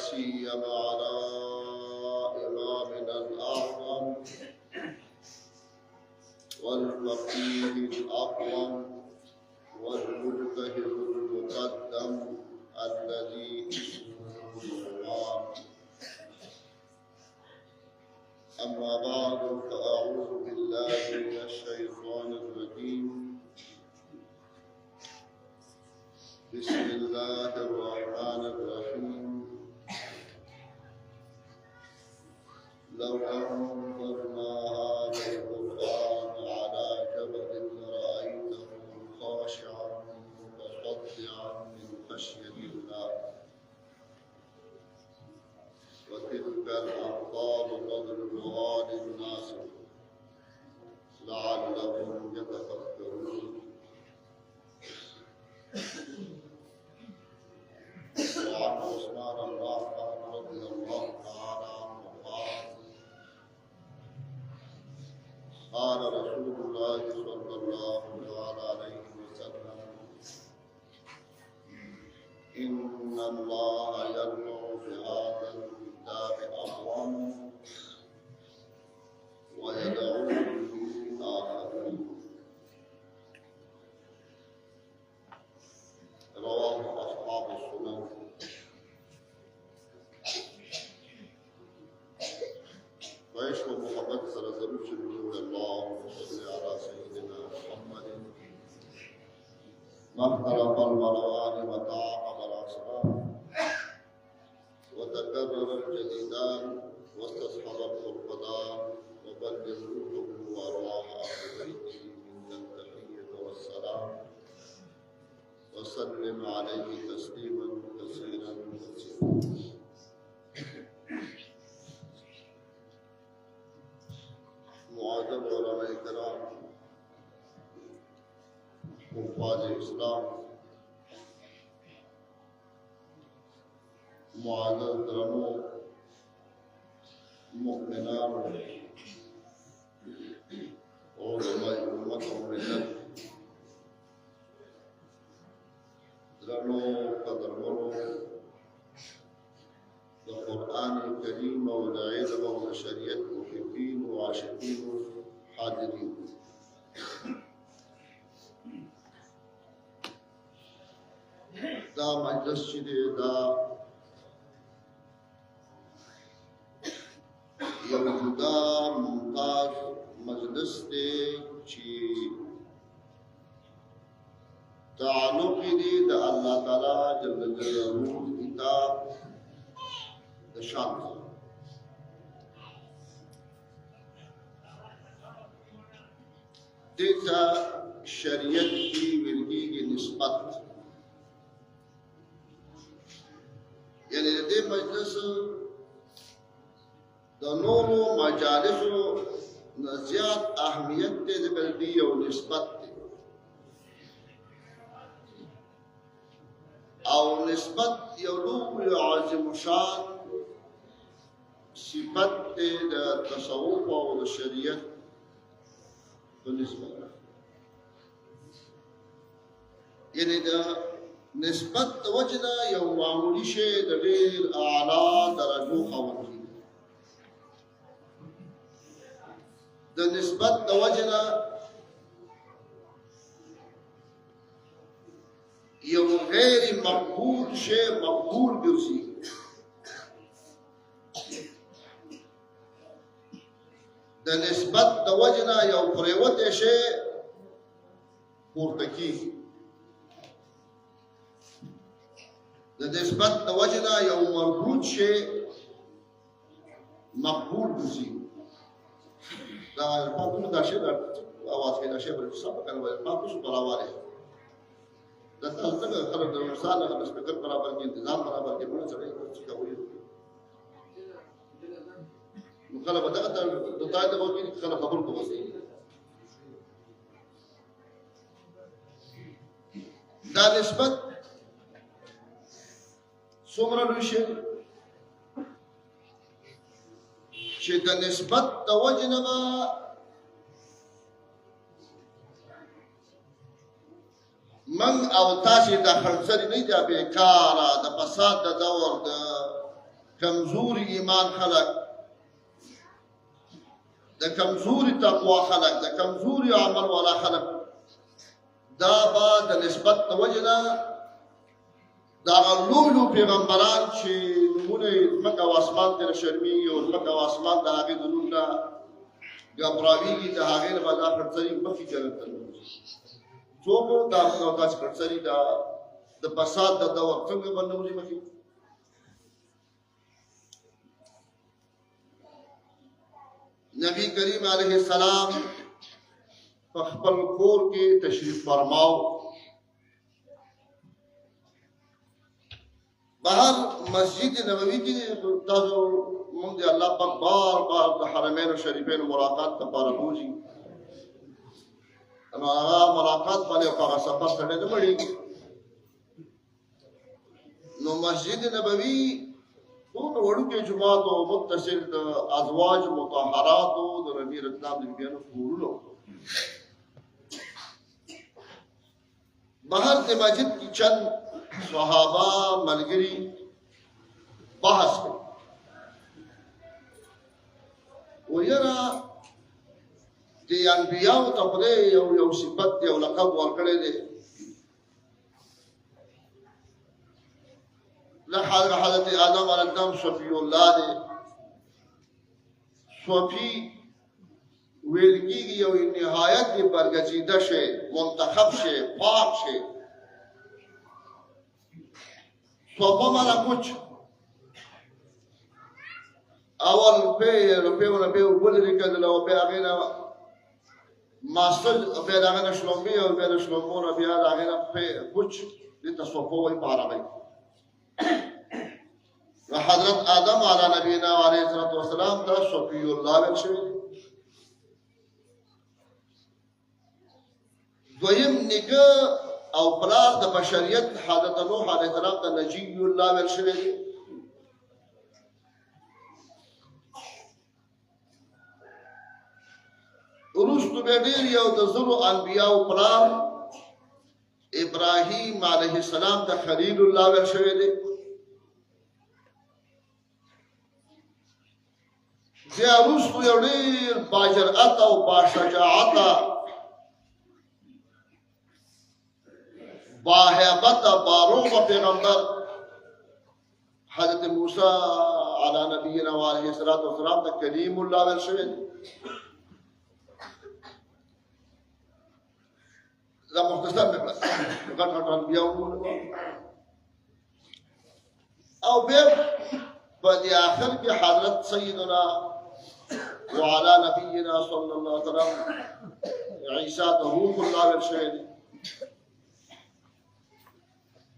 سيما على إمامنا الأعظم والفقيه الأقوم والمجتهد المقدم الذي اسمه القرآن. أما بعد فأعوذ بالله من الشيطان الرجيم. بسم الله الرحمن الرحيم. لو أنزلنا هذا القرآن على جبل لرأيته خاشعا متصدعا من خشية الله. وتلك الأمثال نضربها للناس لعلهم يتفكرون. وعن عثمان بن عفان رضي الله تعالى عنه قال رسول الله صلى الله عليه وسلم: إن الله يرفع بهذا الكتاب أقواما ويدعو به آخرين. رواه أصحاب السنن. وعشق محمد صلى الله عليه وسلم. اللهم صل على سيدنا محمد ما اختلف المروان وتعاقب الأسرار وتكرر الجديدان واستصحب الخلقدان وبلغوه وأرواح أهل بيته من التحية والسلام وسلم عليه تسليما كثيرا كثيرا. معاذ علماء کرام، حفاظ اسلام، معزز درنو مؤمنان علماء امت و ملت، درنو قدرمنو د قرآن کریم او د علم او د شریعت محبین و عاشقین حاضرین. دا مجلس چې دی دا یو جدا ممتاز مجلس دی چې تعلق دی د الله تعالی جل جلاله کتاب د شان دیتا شریعت کی ورگی کی نسبت، یعنی دې مجلس د نورو مجالسو زیات اهمیت دې ذکر دی او نسبت دی، او نسبت یو لوی عظیم شان صفت دې د تصوف او د شریعت په نسبت، یعنی د نسبت د وجنه یو معمولی شی د ډېر اعلی درجو خاوند، د نسبت د وجنه یو غیر مقبول شی مقبول ګرځي، د نسبت د وجنه یو پریوته شی پورته کیږي، د نسبت د وجنه یو مردود شی مقبول ګرځي. دا پاتونو دا شی د اواز کې دا شی بل څه په کار وایي پاتونو براواله دا تاسو څنګه خلک د انسان د سپیکر برابر کې تنظیم برابر کې موږ سره څه کوي نو کله به دا د تای د وګړي کله خبر کوي دا نسبت څومره لوي شي چې د نسبت د وجنه من او تاسو د خرڅري نه دی بیکاره د فساد د دور د کمزور ایمان خلق، د کمزوري تقوا خلق، د کمزوري عمل والا خلق، دا با د نسبت د وجه نه دا لولو پیغمبران چې نمونه ځمکه او اسمان ته شرمېږي او ځمکه او اسمان د هغې د نوم نه ګبراوېږي، د هغې نه به دا خړسري مخکې جنت ته ننوځي. څوک دا موږ او تاسې خړسري د فساد د دور څنګه به ننوځي مخکې؟ نبی کریم علیه السلام په خپل کور کې تشریف فرماو. بهر مسجد نبوي کې تاسو مونږ د الله پاک بار بار د حرمینو شریفینو ملاقات لپاره بوځي، نو هغه ملاقات باندې هغه سفر سره نه مړېږي. نو مسجد نبوي ټول وړوکی جومات او متصل د ازواج مطهراتو د نبی اسلام د بیانو کورونو بهر د مسجد کې چند صحابه ملګري بحث کوي، ویره د انبیاو ته خدای یو صفت دی او لقب ورکړی دی. حضرت آدم علیہ السلام صفی اللہ دے، صفی ویل کیږي یو نهایت دی برگزیده شه، منتخب شه، پاک شه. صفا مانا کچھ اول پیونه به وبل لیکل او به هغه نه ماستر به هغه نه شلومبي او به شلومونه بیا هغه نه کچھ د تصوفو وي پاره حضرت آدم علی نبینا علیه الصلاۃ والسلام دا صفی الله ویل شوی. دویم نیکه او پلار د بشریت حضرت نوح علیه السلام د نجی الله ویل شوی دی. وروسته به ډېر یو د زرو انبیاو پلار ابراهیم علیه السلام د خلیل الله ویل شوی دی. بیا وروسته یو ډېر باجرأت او باشجاعت باهیبت باروغ پیغمبر حضرت موسی علی نبینا و علیه الصلاۃ والسلام ته کلیم الله ویل شوی دی. دا مختصر مې کړه غټ انبیاء او بیا په دې آخر کې حضرت سیدنا وعلى نبينا صلى الله عليه وسلم عيسى روح الله ویل شوی دی.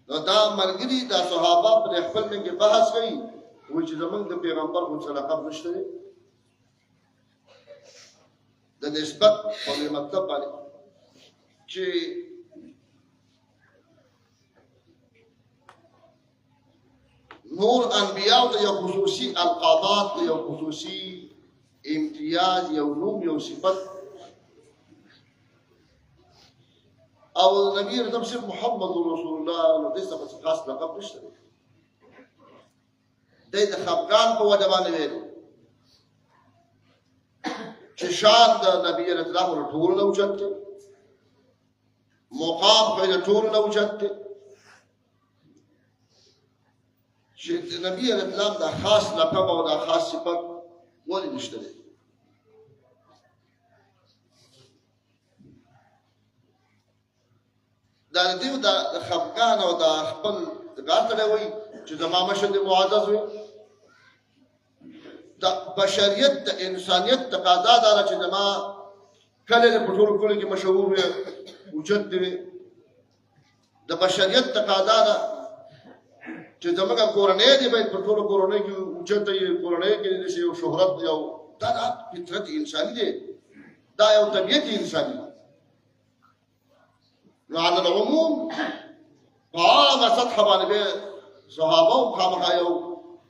نو دا ملګري دا صحابه پر خپل من کې بحث کوي و چې زمونږ د پیغمبر غوښتل لقب نشته دی د نسبت په مطلب باندې چې نور انبیاء ته یو خصوصي القابات، یو خصوصي امتیاز، یو نوم، یو صفت، او نبی رسول صرف محمد رسول الله نو دې څه خاص لقب نشته دی. د خفقان په وجه باندې ویل چې شان د نبی رسول الله ټول نه اوچت دی، مقام په ټول نه اوچت دی، چې نبی رسول الله دا خاص لقب او دا خاص صفت ولې نشته دی. دا دیو دا خفقان او دا خپل غاټړې وای چې زما مشد معزز وي. دا بشریت د انسانیت تقاضا ده چې زما کله په ټول کله کې مشهور وي وجود دی. د بشریت تقاضا ده چې زموږ کورنۍ دی باید په ټول کورنۍ کې وجود دی، کورنۍ کې د یو شهرت یو دا فطرت انساني دی، دا یو طبیعت انساني. نو على العموم فعامة سطح باندې به صحابه او خامخا یو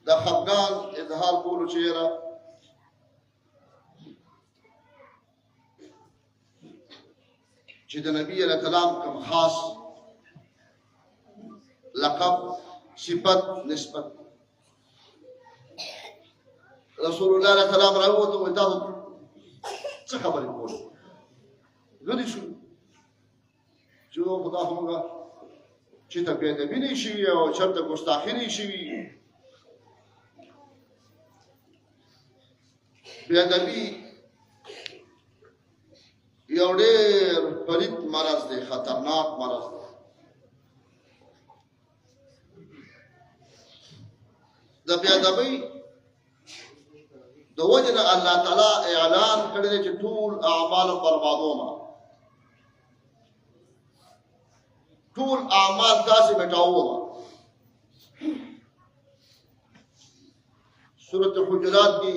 د خفقان اظهار کولو چې یاره چې د نبی علیه السلام کوم خاص لقب صفت نسبت رسول الله علیه السلام راووتو وایي تاسو څه خبرې کولې غلي شو چې خدا خو موږ چې ته بېادبي نه شوي او چېرته ګستاخي نه شوي بېادبي یو ډېر پلید مرض دی خطرناک مرض دی د بېادبۍ د وجه نه الله تعالی اعلان کړی دی چې ټول اعمال بربادومه ټول اعمال تاسې مټاوومه سورة حجرات کې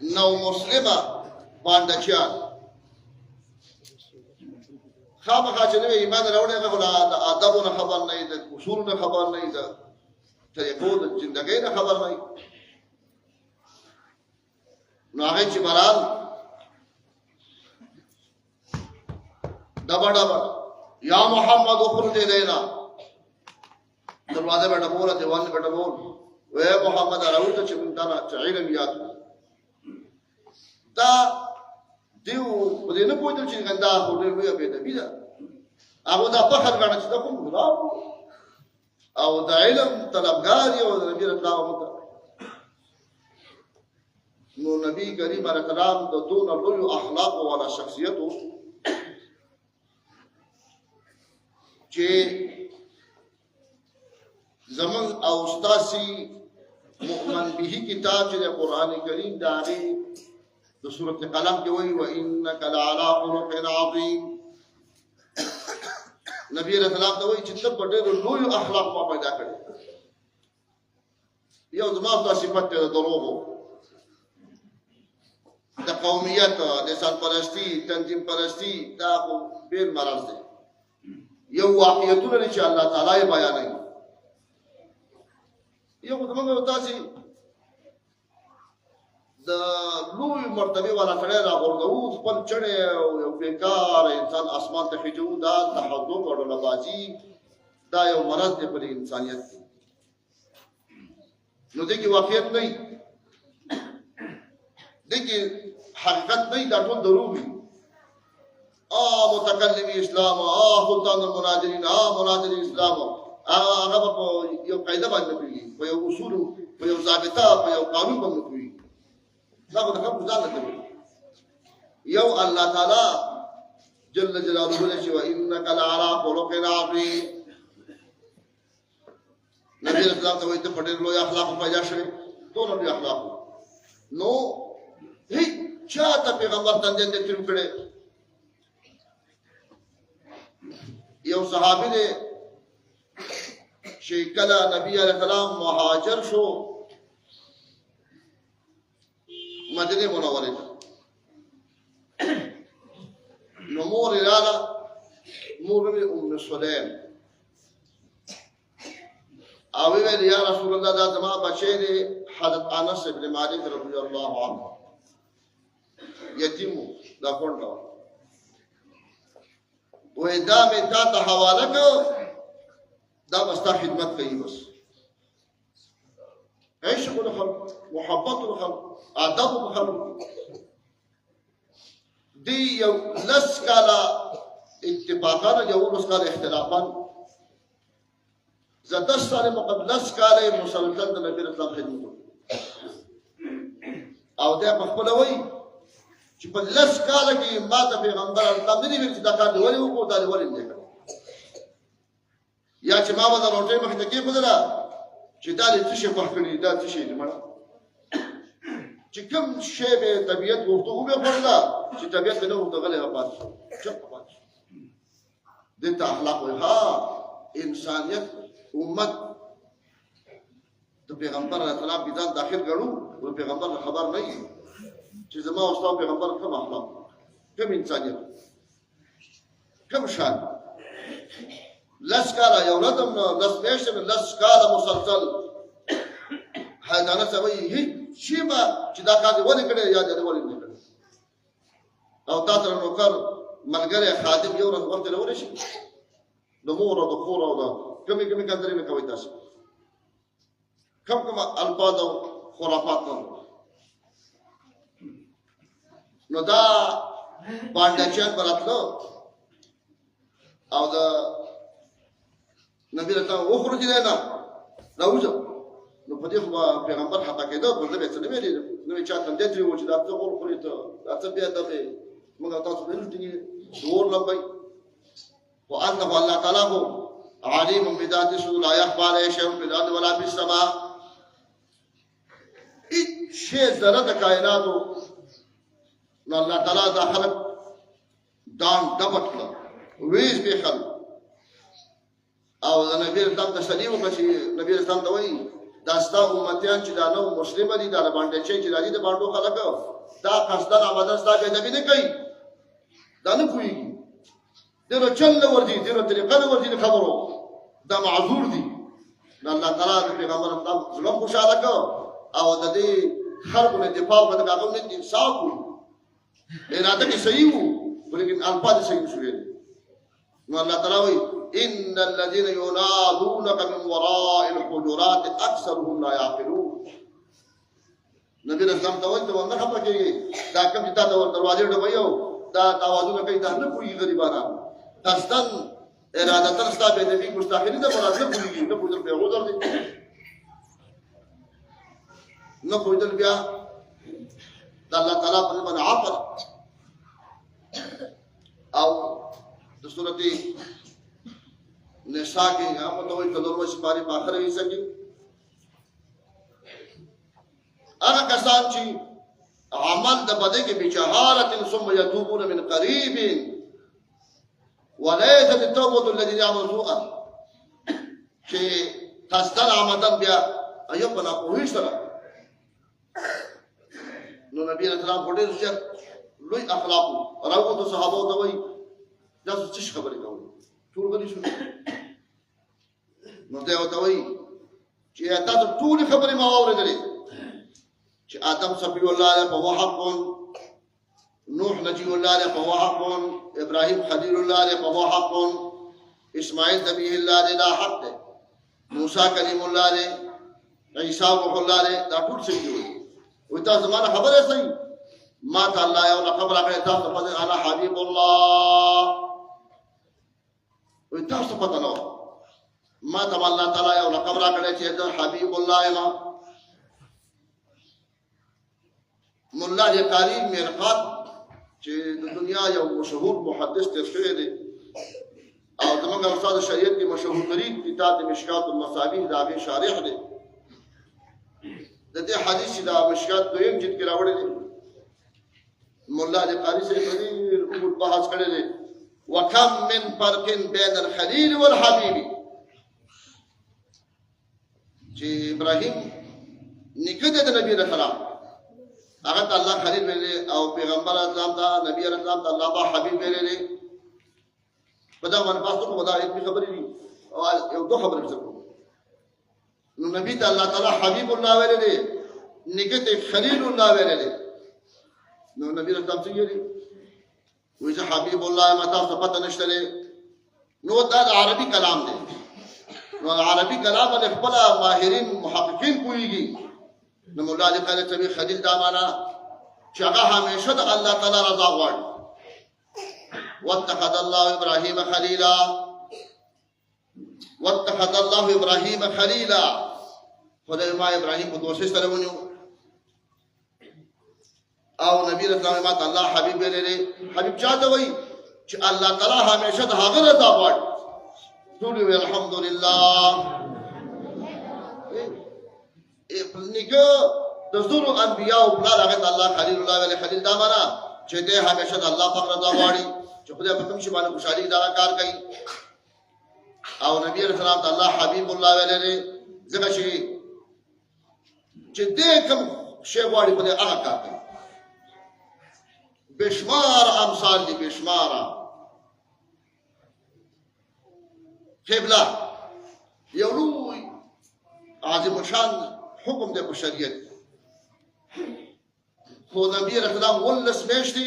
نو مسلمه باندچیان خامخا چې نوی ایمان راوړی هغه د ادبو نه خبر نه وي د اصولو نه خبر نه وي د طریقو د زندګۍ نه خبر نه وي نو هغې چې برال ډبه ډبه یا محمد اخرج الینا دروازه به ډبوله دیوال به ډبول وی محمد راوته چې موږ ته علم یاد کړو دا دیو په دې نه پوهېدل چې دا خو ډېر لویه بېادبي ده هغه دا فخر ګاڼه چې دا کوم ګناه او د علم طلبګار یې او د نبي رسول الله نو نبی کریم علیه السلام د دونه لویو اخلاقو والا شخصیتو چې زمن او ستاسي مؤمن به کتاب چې د قران کریم د هغې د سورة قلم کې وایي وانک لعلی خلق عظیم نبی رسول الله ته وایي چې ته په ډېرو لویو اخلاق ما پیدا کړې یو زما ستا صفت دی د دروغو د قومیت لسان پرستی تنظیم پرستی دا خو بېل مرض دی یو واقعیتونه دي چې الله تعالی یې بیانوي یو خو زموږ یو تاسې د لوی مرتبه والا سړی راغورځوو خپل چړې او یو بېکاره انسان اسمان ته خېژوو دا تحدق او ډلهبازي دا یو مرض دی پر انسانیت کې نو دې کې واقعیت نه وي دې کې حقیقت نه وي دا ټول دروغ وي متکلم اسلام سلطان المناظرین مناظرین اسلام هغه په یو قاعده باندې کوي په یو اصول په یو ضابطه په یو قانون باندې کوي دا خو د خلکو ځان نه کوي یو الله تعالی جل جلاله چې وانک لعلی خلق عظیم نبی رسول الله ته وایي ته په ډېر لوی اخلاقو پیدا شوې ټول لوی اخلاق نو هیڅ چاته پیغمبر تندې نه تیر کړي یو صحابي دی چې کله نبی علیه السلام مهاجر شو مدینه منورې ته نو مور یې راغله مور مې ام سلیم او ویل یا رسول الله دا زما بچی دی حضرت انس ابن مالک رضی الله عنه یتیم دا کونډه وې دا مې تا ته حواله کړ دا بستا خدمت کوي بس عشق الخلق محبت الخلق ادب الخلق دی یو لس کالا اتفاقا یو لس کالا اختلافا زدس سال مقدس کالا مسلطن د نبی اسلام خدمت او دا په خپل وای چې په لس کالا کې ما ته پیغمبر الله نه دی ویل چې دا کار دی ولې وکړو دا ولې نه کړو یا چې ما ودا روټي مخ ته کې بدلا چې دا دې څه په کړی دا څه شي مړ چې کوم شی به طبيعت وته او به خورلا چې طبيعت نه وته غلې راپات چپ پات د ته اخلاق ها انسانيت امت د پیغمبر اسلام بيدان داخل غړو او پیغمبر خبر نه وي چې زما او استاد پیغمبر کوم اخلاق کوم انسانيت کوم شان لس کالا یو ردم لس میشن لس کالا مسلسل حیدانه سوی هیچ شی با چې دا کار دی ولې کړی یا دې ولې نه کړی او تاسو نوکر ملګری خادم یو ورځ ورته لوري شي د مور او د خور او د کومې کندرې نه کوي تاسو کم الفاظ او خرافات نو دا باندچان براتلو او دا نبی رسول الله وخرج دینا راوځه نو په دې خو پیغمبر خطا کېده په دې څه نه ویلي نو چې تاسو دې تری و چې دا څه ور خوري ته تاسو بیا ته موږ تاسو دې دې زور لګوي وانه الله تعالی هو عليم بذات الصدور لا يخفى عليه شيء في الارض ولا في السماء شيء ذره د کائناتو نو الله تعالی دا خلق دان دبټل ویز به خلق او نبی رسول تسلی وکړي نبی رسول ته وایي دا ستا امتیان چې دا نو مسلمان دي دا باندې چې راځي د باندې خلک دا قصدن آمدن ستا به نبی نه کوي دا نه کوي دغه چل ورځي دغه طریقه ورځي خبرو دا معذور دي الله تعالی د پیغمبر ظلم خوشاله کو او د دې خلکو نه دفاع وکړه هغه نه انصاف وو اراده کې صحیح وو ولیکن الفاظ صحیح شوې نو الله تعالی وایي ان الذين ينادونك من وراء الحجرات اكثرهم لا يعقلون نبی رسول ته وایي ته نه خبره کوي دا کوم چې تاسو ور دروازې ډبایو دا توازن کوي دا نه کوي غریبانه قصدن اراده تر ستا به نبی مستحیل ده مراد نه کوي نه کوي په عذر دي نه کوي بیا د الله تعالی په باندې عقل او د سورته نساء کې هغه ته وایي کلو ورځې پاره په اخر یې سګي هغه کسان چې عمل د بده کې بجهالت ثم يتوبون من قريب وليست التوبة الذين يعملون سوءا چې قصدن عمدن بیا ایو په ناپوهۍ سره نو نبی رسول الله په ډېر ژر لوی اخلاق راوته صحابه ته وایي دا څه خبرې کوي ټول غلي شو نو دا وته وایي چې تاسو ټول خبرې ما واورېدلې چې آدم صفی الله علیه په حق نوح نجی الله علیه په حق ابراهیم خلیل الله علیه په حق اسماعیل ذبیح الله علیه حق ده موسی کلیم الله علیه عیسی روح الله علیه دا ټول څه دي وي تاسو زمانه خبره صحیح ما تعالی یو خبره کړه تاسو په انا حبیب الله وي تاسو پته نو ما ته الله تعالی یو خبره کړه چې ته حبیب الله یم مولا دې قاری مرقات چې د دنیا یو مشهور محدث تر شوی دی او زموږ استاد شریعت کې مشهور ترین کتاب د مشکات المصابیح دا غي شارح دی د دې حدیث د مشکات دویم جلد کې راوړی دی مولا دې قاری سے ډېر اوږد بحث کړی دی وکم من فرق بین الخلیل والحبیب چې ابراهیم نیکه د نبی رسول الله هغه الله خلیل ویلې او پیغمبر اعظم دا نبی اعظم دا الله با حبیب ویلې بدا باندې تاسو په دا یو خبرې دي او یو دوه خبرې څه نو نبی ته الله تعالی حبیب الله ویلې نیکه ته خلیل الله ویلې نو نبی اعظم څه ویلې وایي حبیب الله متا څه پته نشته نو دا عربي کلام دی نو عربي کلام له خپل ماهرین محققین کویږي نو مولا دې قال ته خلیل دا معنا چې هغه همیشه د الله تعالی رضا غواړي واتخذ الله ابراهيم خليلا واتخذ الله ابراهيم خليلا خدای ما ابراهيم په دوسه سره ونیو او نبی رسول الله الله حبيب لري حبيب چاته وای چې الله تعالی همیشه د هغه رضا غواړي ټول الحمدلله نیکه د زورو انبیاء او بلال هغه الله خلیل الله ولی خلیل دا معنا چې دې همیشه د الله پاک رضا غواړي چې خدای په کوم شی باندې خوشالي دا کار کوي او نبی رسول الله الله حبیب الله ولی زګه شي چې دې کوم شی غواړي په هغه کار کوي بشمار امثال دي بشمار قبله یو لوی عظیم شان حکم دے بشریت خو نبی رسول الله ولس میشتي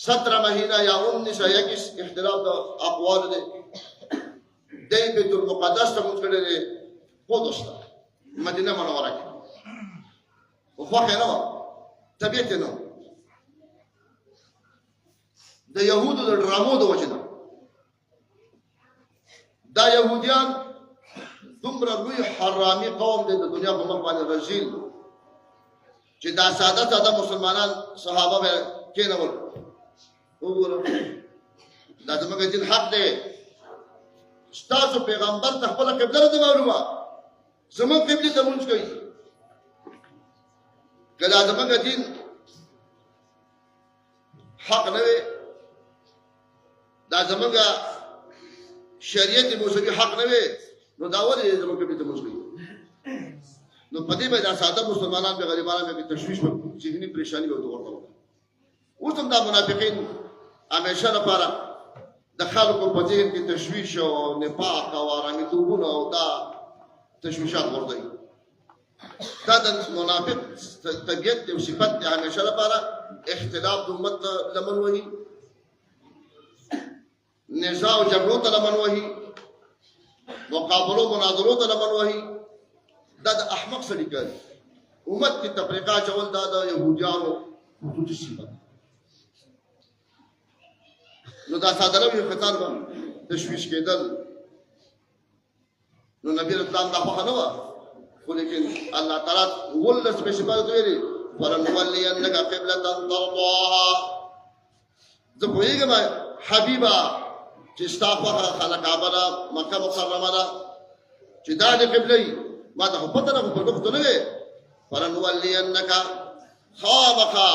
17 مہینہ یا 19 یا 21 اختلاف دا اقوال دے بیت المقدس ته مونږ کړه خو دوستا مدینه منوره کې خو خوښ یې نه وه طبیعت یې نه و د یهودو د ډرامو د وجې نه دا یهودیان دومره لوی حرامي قوم دی د دنیا په مخ باندې رذیل چې دا ساده مسلمانان صحابه به کېنول وګوره دا زموږ دین حق دی ستاسو پیغمبر ته خپله قبله نه ده معلومه زموږ قبلې ته لمونځ کوي که دا زموږ دین حق نه وي دا زموږ شریعت موسوي حق نه وي نو دا ولې زموږ قبلې ته لمونځ کوي نو په دې باندې دا ساده مسلمانان به غریبانان به تشویش وکړي ذهني پریشاني به ورته ورته اوس هم دا منافقین همیشه لپاره د خلکو په ذهن کې تشویش او نفاق او آرامیتوبونه او دا تشویشات ورځي دا د منافق طبیعت او صفت دی همیشه لپاره اختلاف د امت لمن وهي نزاع او جګړو ته لمن وهي مقابلو مناظرو ته لمن وهي دا د احمق سړي کار امت کې تفریقه چول دا د يهوديانو خصوصي صفت نو دا ساده لوی خطر به تشویش کېدل نو نبی اسلام دا خو نه و خو لیکن الله تعالی ولس په صفات ویلي فلنولینک قبلة ترضاها زه پوهېږم حبیبه چې ستا خوښه خلک کعبه مکه مکرمه ده چې دا د قبلې ما ته خو پته نه په دغه نه وي فلنولینک خامخا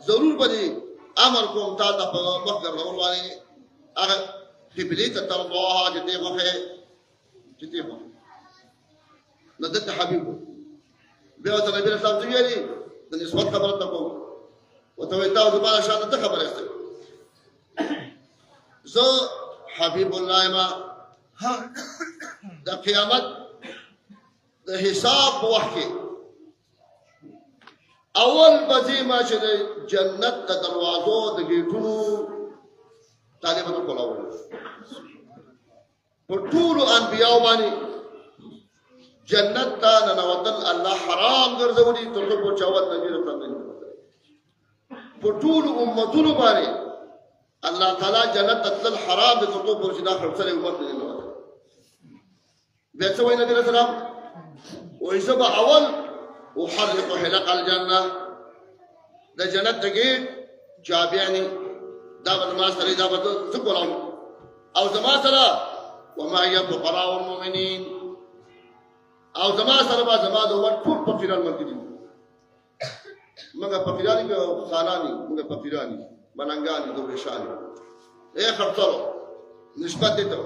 ضرور به امر کوم تا ته په وخت ګرځول باندې هغه قبلې ته ترضاها چې دې خوښه چې دې خوښه نو دته حبیب بیا ته نبی رسول الله ویلي د نسبت خبره ته کوم وته وي تاسو زما شاته ته خبره است زه حبیب الله ما د قیامت د حساب په وخت کې اول بځي ما چې د جنت د دروازو د گیټونو طالبانو کولاول په ټول انبیاء باندې جنت ته ننوتل الله حرام ګرځولي ترڅو په چاوت نبی رسول الله په ټول امتونو باندې الله تعالی جنت تل حرام دي ترڅو په شدا خرڅلې امت نه نوته بیا څه وایي نبی رسول الله وایي اول وحرق حلق الجنة ده جنت تجيد جابعني دابا ما سري دابا تقولون أو زما سرا وما هي فقراء المؤمنين أو زما سرا ما زما دوات كل فقيران مركزين مغا فقيراني خاناني مغا فقيراني منانغاني دوبشاني إيه خرطلو نسبت ديتو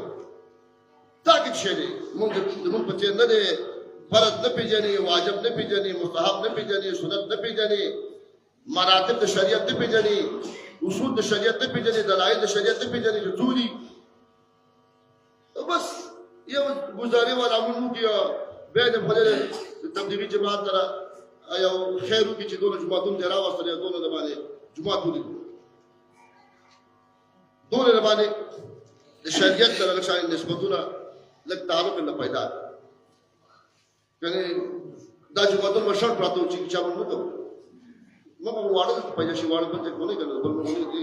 تاكد شيء ممكن بتير ندي فرض نه پیژني واجب نه پیژني مستحب نه پیژني سنت نه پیژني مراتب د شریعت نه پیژني اصول د شریعت نه پیژني دلایل د شریعت نه پیژني رسولي بس یو گزارې ولا موږ کې به د فضل تبلیغي جماعت سره یو خیرو کې چې دوه جماعتون دی راوستل دوه د باندې جماعتون دي دوه د باندې د شریعت سره لږه نسبتونه لږ تعلق نه پیدا کنه دا جماعتون مشر پراته چې چا مونږ ته مګ واړه پیدا شي واړه په څه کوي کنه بل مونږ دي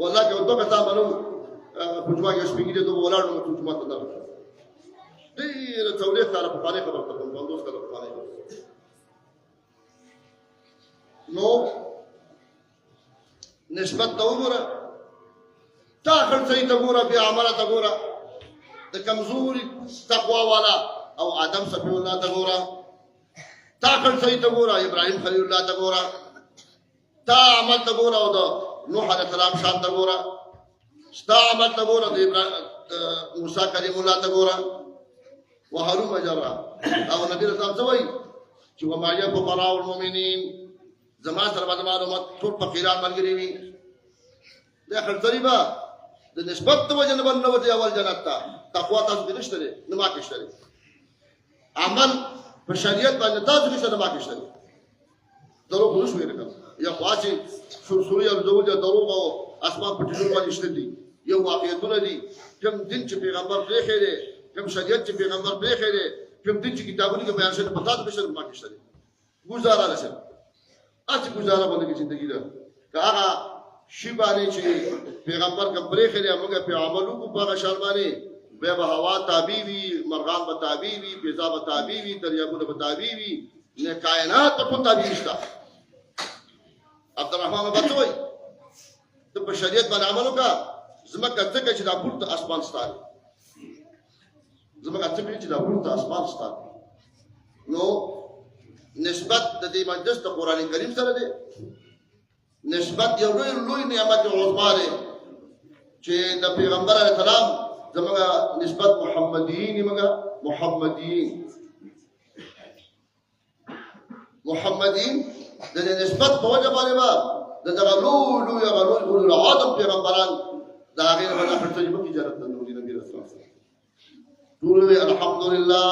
والله که دوه کتا باندې په جمعه کې سپیګری ته ولاړو نو جمعه ته دا ډېر څولې سره په پاره خبره کوم بندوس کړه په پاره نو نسبت ته وګوره تا خرڅې ته وګوره بیا عمله ته وګوره د کمزوري تقوا والا او آدم صفی الله تغورا تا خلصی تغورا ابراهیم خلیل الله تغورا تا عمل تغورا او نوح علیہ السلام شان تغورا ستا عمل تغورا موسی کریم الله تغورا وهلم جرا او نبی رسول الله وی چې وما يفقراء المؤمنين زمان سره باندې معلومات ټول فقیران ملګری وي د خلصی با د نسبت توجه نه بنوته اول جنت ته تقوا تاسو نشته نه ما کې شته عمل په شریعت باندې تاسو نشته ما کې شته درو خو شوې نه یا خاصي سوریا زوجه درو او اسمان په ټول باندې شته دي یو واقعیتونه دي کوم دین چې پیغمبر پرې خېره کوم شریعت چې پیغمبر پرې خېره کوم دي چې کتابونو کې بیان شوی په تاسو به شرم پاکستان گزاره نشي اته گزاره باندې ژوندۍ ده هغه شی باندې چې پیغمبر کوم پرې خلیا موږ په عملو کو په شان باندې به هوا تابع وي مرغان به تابع وي فضا به تابع وي دریابونه به تابع وي نه کائنات په تابع نشته عبدالرحمن بچوي ته په شریعت باندې عمل وکړه زمکه څنګه چې دا پورته اسمان ستاره زمکه څنګه چې دا پورته اسمان ستاره نو نسبت د دې مجلس ته قران کریم سره دی نسبت یو لوی نعمت عظما دی چې د پیغمبر علیه السلام زموږ نسبت محمدیین د نسبت په وجه باندې با د دغه لوی العظم پیغمبران دا غیر باندې خپل تجربه کی اجازه د نبی رسول الله ټول الحمدلله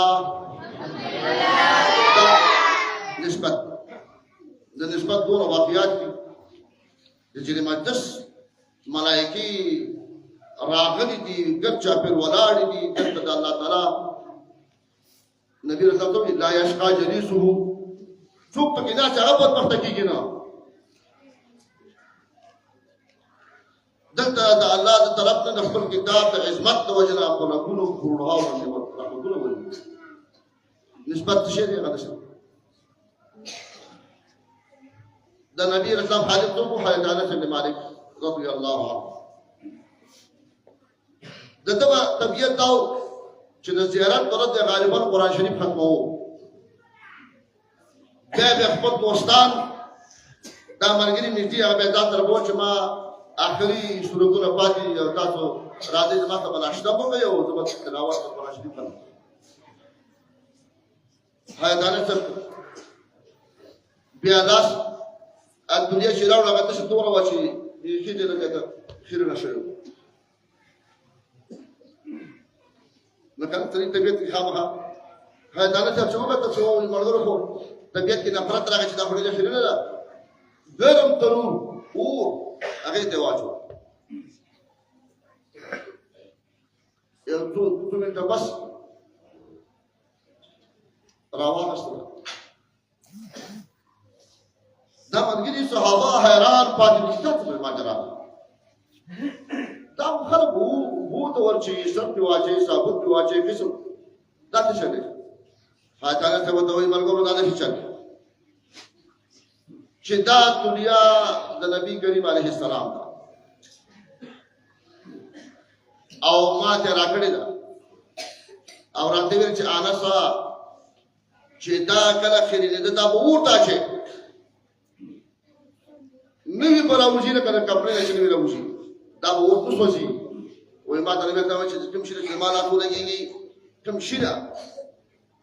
نسبت د نسبت دوه واقعات دي چې مقدس ملائکی راغلي دي ګرچا پر ولاړ دي ګرته د الله تعالی نبی رسول الله لا یشقا جلیسه څوک پکې نه چې هغه په پخته کېږي نه دلته د الله د طرف نه خپل کتاب د عظمت د وجه نه خپل غونو ګورها باندې ورغونو ولې نسبت شي دی هغه څه د نبی رسول الله حالت تو حضرت انس بن مالک رضی الله عنه دغه طبيعت دا چې د زیارت پرد غالبا قران شریف ختمو بیا خپل دوستان دا مرګري نږدې هغه به دا تر وو چې ما اخري سورتونه پاتې تاسو راځي زما ته بلاشته وکړئ او زما تلاوت قران شریف کوم حضرت انس بیا لاس الدنيا شراو لا غتش دوره واشي يجي لك خير نشيو لكن تري تبيت خامها هذا انا تشوفه تشوفه المرغور هو تبيت كده نفرت راغ چې دا خوري خير نه غيرم ترو او هغه ته واچو یو تو منټه بس راوان استره دا مرګري صحابه حیران پاتې دي په ماجرا دا خلک وو ته ورچی سب دی واچي ثابت دی واچي قسم دا څه شي حاجت ته وته مرګورو دا څه شي چې دا دنیا د نبی کریم علیه السلام دا او ما ته راکړی دا او راته ویل چې انسا چې دا کله خیرینه دا وټا شي نوی براوزی نه کنه کپڑے نشي نوی راوزی دا به ورته سوځي وای ما ته نه وکړم چې کوم شي چې مال اخو دګي کوم شي دا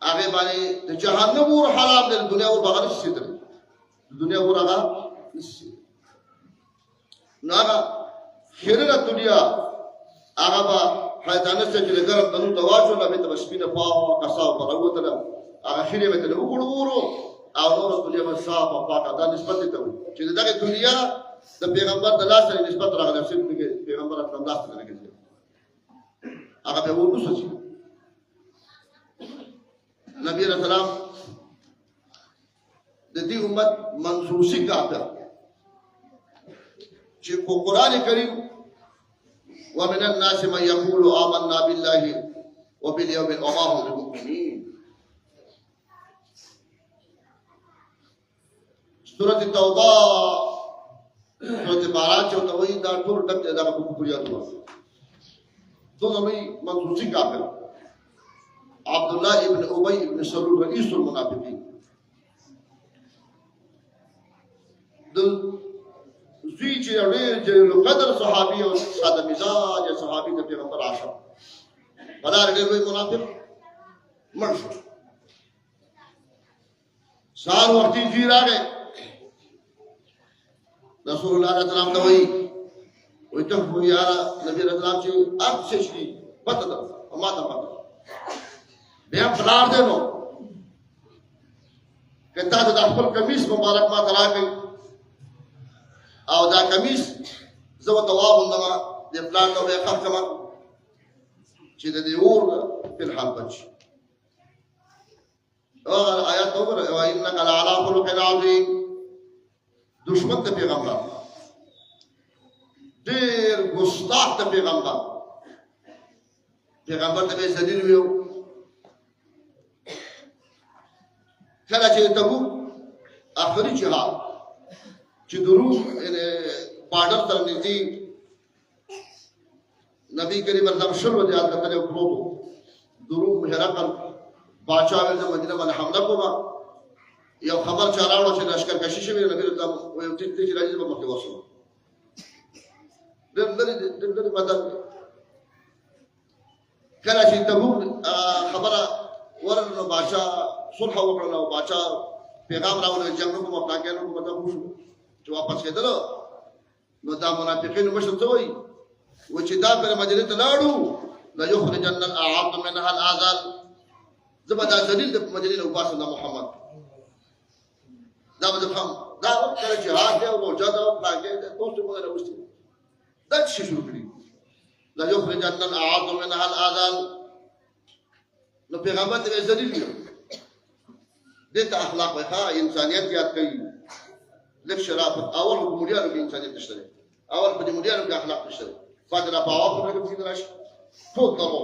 هغه باندې د جهنم ور حرام د دنیا ور بغیر شي د دنیا ور هغه نشي نو هغه خیره دنیا هغه با حیدانه چې لګرم دنو دواجو نه به تبشبینه پاو کسا پرغوته هغه خیره به ته وګورو او نور دنیا به صاف او پاکه دا نسبت ته وي چې دغه دنیا د پیغمبر د لاس سره نسبت راغلی چې پیغمبر خپل لاس سره راغلی هغه به ورته شي نبی رسول الله د دې امت منسوسی کاته چې په قران کریم ومن الناس من يقول آمنا بالله وباليوم وما هم بمؤمنين سورۃ توبہ سورۃ بارات جو ته وایي دا ټول ټک دا په کوپریات وو دوه مې منسوسی کافر عبد الله ابن ابي ابن سلول رئيس المنافقين د زوی چې ډېر قدر صحابي او ساده مزاج صحابي د پیغمبر عاشق بلار ډېر وی منافق مرشد سار وختي جی راغی رسول الله صلی الله علیه وسلم ته وی ته خو یا نبی رسول الله چې اب شي پته ده ما ته پته بیا بلار دی نو کته د خپل کمیس مبارک ما تراکې او دا کمیس زو تواب اندما د پلان نو به خف کما چې د دې اور په حال بچ هغه آیات وګوره وانک لعلى خلق عظیم دشمن ته پیغمبر ډېر ګستاخ ته پیغمبر ته به ذلیل ویو کله چې تبوک آخري جهاد چې دروغ بارډر تر نږدې نبی کریم الله شروع دي حالت ته وکړو دروغ مهرقل باچا ول د مدینه باندې حمله کوما یو خبر چاراوړو چې لشکر کشي شوی نبی ته یو ټیټ چې راځي په مخه وسو دغه بدل کله چې تبوک خبره ورنه باچا صلح وکړه او باچا پیغام راوړل جنگ کوم پاکانو کوم ته خوشو چې واپس کېدل نو دا منافقین مشر ته وایي و چې دا پر مدینه ته لاړو لا یخرجن الاعظم منها الاذل زبدا ذلیل د مدینه او باسه محمد دا به فهم دا کله جهاد دی او موجاده او پاکه ده توسو موږ راوستي دا څه شروع کړی لا یخرجن الاعظم منها الاذل نو پیغمبر ته ذلیل دی دته اخلاق وخا انسانيت یاد کوي لک شرافت اول په مليانو کې انسانيت نشته اول په مليانو کې اخلاق نشته فاضل باور په کې څنګه راشي ټول درو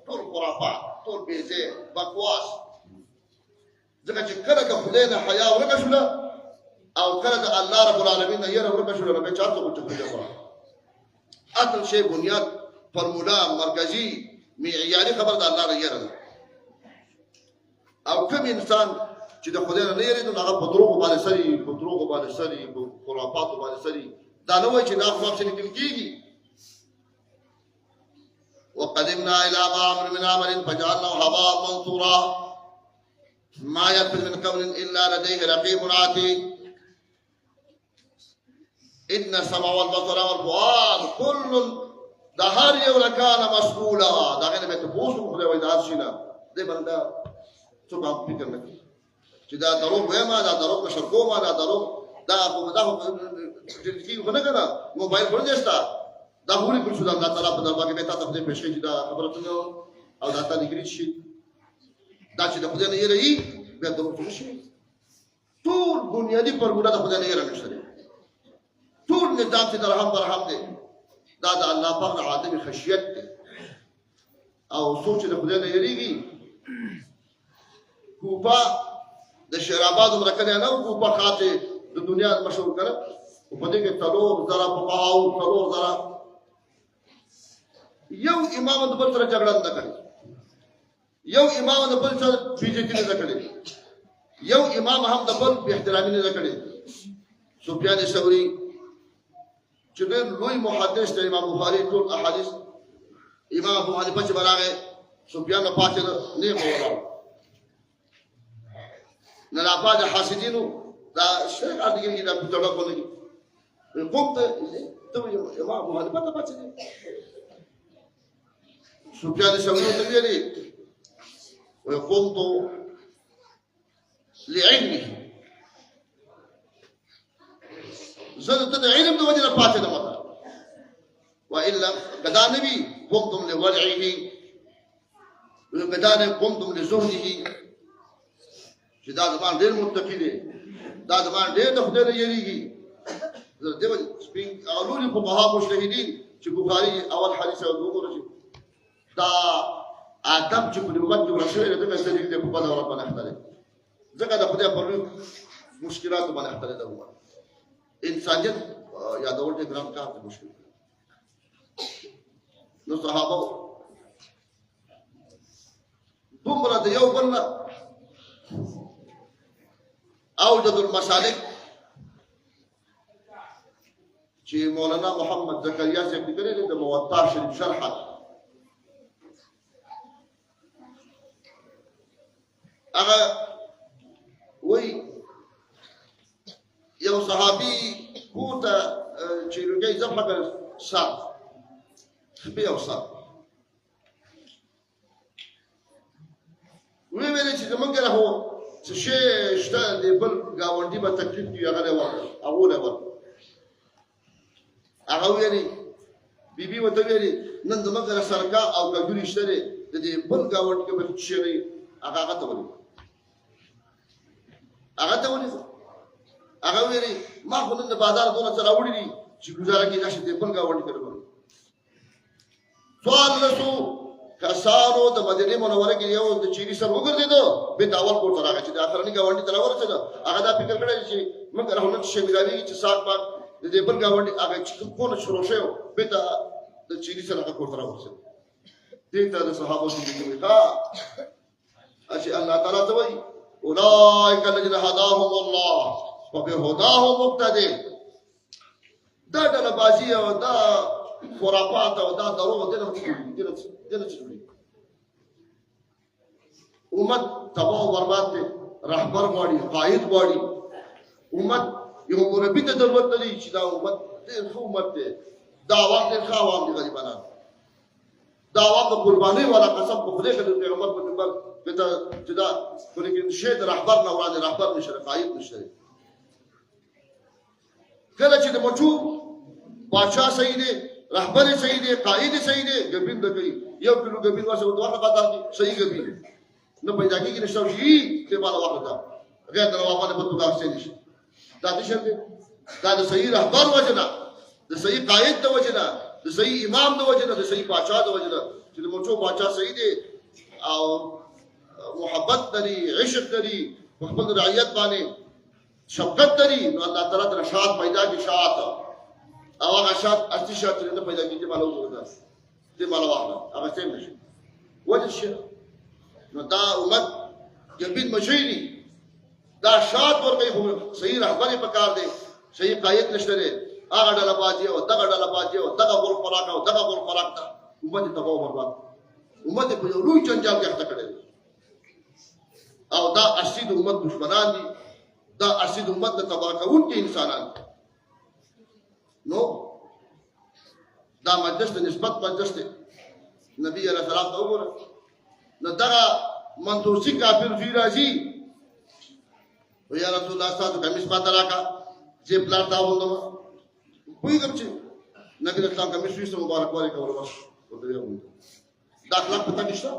ټول خرافات ټول بیزه بکواس ځکه چې کله د خدای نه حیا ورکه شوله او کله د الله رب العالمین نه یره ورکه شوله به چاته کوته کوي اصل شی بنیاد فرمولا مرکزی معیاري خبر د الله نه یره او کوم انسان چې د خدای نه یری نو هغه په دروغ باندې سری په خرافات باندې سری دا نه وای چې دا خو څه لیکل کیږي وقدمنا الى ما امر من عمل فجعلناه هباء منثورا ما يلفظ من قول الا لديه رقيب عتيد ان السمع والبصر والفؤاد كل دهر یو لکان مسئولا دا غنه به تاسو خدای وای دا شینا دې بندا څه په فکر نه چې دا دروغ وایم دا دروغ نشر کوم دا دروغ دا په مداخله کې ونه کړه موبایل ورځستا دا هوري پر شو دا الله تعالی په دربار کې به تاسو ته پېښې چې دا خبره ته او دا تعالی کې شي دا چې د خدای نه یې به دروغ شي ټول بنیادی پرګوډه د خدای نه یې راځي ټول نظام چې درهم برهم دي دا د الله پاک عادم خشیت دی او سوچ د خدای نه یریږي کوپا د شرابات مرکه نه او کوپا خاطه د دنیا مشهور کړه په دې کې تلور زرا په پاو تلور زرا یو امام د بل سره جګړه نه کوي یو امام د بل سره بیجتی نه کوي یو امام هم د بل به احترامي نه کوي سفیان ثوری چې لوی محدث د امام بخاری ټول احادیث امام ابو حنیفه چې براغه سفیان په پاتې نه مولا نه لا بعد حاسدینو دا شیخ اړیږي دا په توګه کوي قمت ته امام ابو حنیفه ته پاتې سفیان ثوری ته ویلي وقمت لعلمه زه ته علم د وجه نه پاتې نه وته والا کدا نبی قمتم لولعه کدا نه قمتم لزهده چې دا زمان ډېر متقی دی دا زمان ډېر د خدای نه یریږي زه دې سپین اولوري په بها مجتهدین چې بخاری اول حدیث او وګورئ دا ادب چې په لغت کې ورسره د دې ځای په بل ورته باندې اختلافي ځکه د خدای په مشکلات باندې اختلافي ده انسانیت یادول دې ګرام کار دی مشکل نو صحابه دومره د یو بل اوجد المسالک چې مولانا محمد زکریا صاحب لیکلي د موطا شریف شرحه هغه وی یو صحابي کوته چې لږه ځمه کړ صاحب بیا وصل وی ویل چې موږ راهو چې شته د بل گاونډي په تکلیف کې هغه له اوله ور هغه ویلي بیبي وته ویلي نن د مګر سرکا او ګډوري شته د دې بل گاونډي کې به شي هغه ته ویلي هغه ته ونیسه هغه ویلي ما خو نن د بازار دونه څه راوړي دي چې ګزاره کېدای شي د بل ګاونډي کره کړو څوارلسو کسانو د مدینې منورې کې یو د چیني سر وګرځېده بېرته اول کور ته راغی چې د اخرني ګاونډي ته راورسېده هغه دا فکر کړی چې موږ راهونه چې شی مېلاوېږي چې ساک پاک د دې بل ګاونډي هغه چې کوم کونه شروع شوی و بېرته د چیني سر هغه کور ته راورسېده دې ته د صحابو زندګي وایي چې الله تعالی ته وایي اولئک الذین هداهم الله فبهداه مقتدی دا ډلهبازي او دا خرافات او دا دروغ دنه چلوي امت تباہ و برباد دی رهبر غواړي قائد غواړي امت یو مربي ته ضرورت لري چې دا امت ډېر ښه امت دی دا عوام ډېر ښه عوام دي غریبانان دا عوام د قربانۍ والا قسم په خدای کړي پیغمبر په منبر چې دا ولیکن شی د رهبر نه وړاندې رهبر نشته قائد نشته کله چې د مچو باچا صحیح دی رهبر صحیح دی قائد صحیح دی ګبین د کوي یو کیلو ګبین واسه دوه قطار دي صحیح ګبین نه پیدا کیږي نشته شي په بالا وخت غیر د روابط په توګه څه نشي دا د شرط دا د صحیح رهبر وجنه د صحیح قائد د وجنه د صحیح امام د وجنه د صحیح باچا د وجنه چې د مچو باچا صحیح دی او محبت لري عشق لري خپل رعیت باندې شفقت لري نو الله تعالی د شاد پیدا کی شاد او هغه شاد اصلي شاد نه پیدا کیږي مالو وګورئ دې مالو واخله هغه څه نشي وجه شي نو دا امت جبین مشيني دا شاد ورته صحیح رهبر په کار دی صحیح قائد نشته دی هغه ډله باجی او دغه ډله باجی او دغه ګول خوراک او دغه ګول خوراک ته امت تباہ برباد امت په یو لوی جنجال کې اخته کړي او دا اصلي د امت دشمنان دي دا اصلي د امت د تباہ کوونکي انسانان نو دا مجلس د نسبت مجلس دی نبی علیہ السلام ته وګوره نو دغه منتوسی کافر فی راځي یا رسول الله تاسو کمیس پاته راکا چې پلان تا وندم وی کوم چې نبی رسول الله کمیس ویسه مبارک وای کوله بس دا اخلاق پته نشته